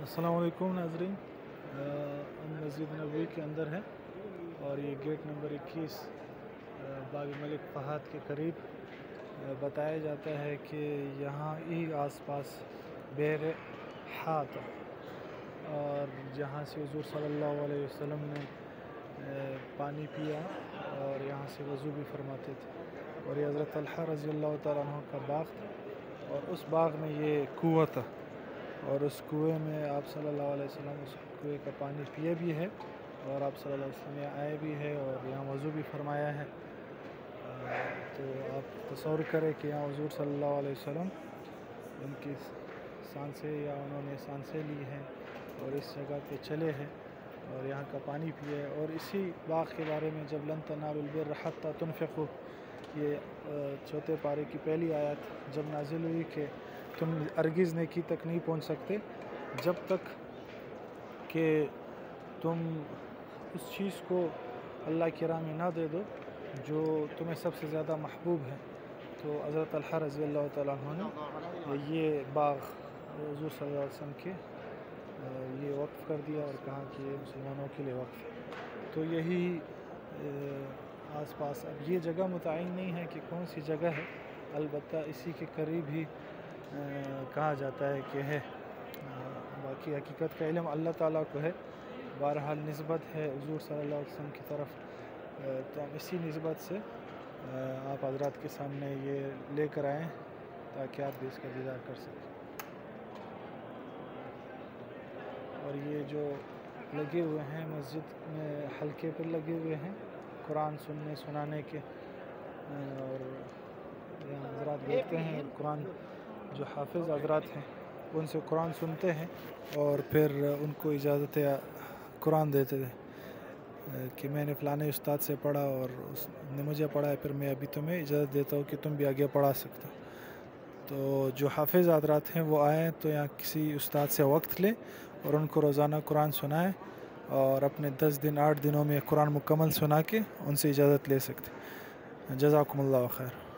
अस्सलाम वालेकुम नाज़रीन। हम मस्जिद नबवी के अंदर हैं और ये गेट नंबर 21 बाग मलिक फहद के करीब बताया जाता है कि यहाँ ही आसपास बेर हात और जहाँ से हुज़ूर सल्लल्लाहु अलैहि वसल्लम ने पानी पिया और यहाँ से वज़ू भी फरमाते थे। और ये हज़रत तलहा रज़ी अल्लाह तआला अन्हु का बाग था और उस बाग में ये कुआँ था और उस कुएँ में आप सल्लल्लाहु अलैहि वसल्लम उस कुएँ का पानी पिए भी है और आप सल्लल्लाहु अलैहि वसल्लम यहाँ आए भी है और यहाँ वज़ू भी फरमाया है। तो आप तसव्वुर करें कि यहाँ हुज़ूर सल्लल्लाहु अलैहि वसल्लम उनकी सांसें या उन्होंने सांसें ली हैं और इस जगह पे चले हैं और यहाँ का पानी पिए। और इसी बाग के बारे में जब लन तनालुल बिर्र हत्ता तुनफ़िक़ू, ये चौथे पारे की पहली आयत जब नाज़िल हुई कि तुम अर्गिज़ नेकी तक नहीं पहुँच सकते जब तक कि तुम उस चीज़ को अल्लाह की राह में ना दे दो जो तुम्हें सबसे ज़्यादा महबूब है। तो हज़रत तलहा रज़ी अल्लाह तआला अन्हु ने ये बाग हुज़ूर सल्लल्लाहु अलैहि वसल्लम के ये वक्फ़ कर दिया और कहा कि ये मुसलमानों के लिए वक्फ़ है। तो यही आसपास अब ये जगह मुतय्यन नहीं है कि कौन सी जगह है, अलबत्ता इसी के करीब ही कहा जाता है कि है। बाकी हकीकत का इल्म अल्लाह ताला को है। बहरहाल निस्बत है हुज़ूर सल्लल्लाहु अलैहि वसल्लम की तरफ, तो हम इसी निस्बत से आप हज़रात के सामने ये लेकर आएँ ताकि आप भी इसका दीदार कर सकें। और ये जो लगे हुए हैं मस्जिद में हल्के पर लगे हुए हैं कुरान सुनाने के, और यहाँ हज़रात बैठते हैं कुरान, जो हाफिज़ हज़रात हैं उनसे कुरान सुनते हैं और फिर उनको इजाज़त कुरान देते थे कि मैंने फ़लाने उस्ताद से पढ़ा और उसने मुझे पढ़ा है, फिर मैं अभी तुम्हें इजाज़त देता हूँ कि तुम भी आगे पढ़ा सकते हो। तो जो हाफिज़ हज़रात हैं वो आएँ तो यहाँ किसी उस्ताद से वक्त लें और उनको रोज़ाना कुरान सुनाएं और अपने 10 दिन 8 दिनों में कुरान मुकम्मल सुना के उनसे इजाज़त ले सकते हैं। जज़ाकुमुल्लाह खैर।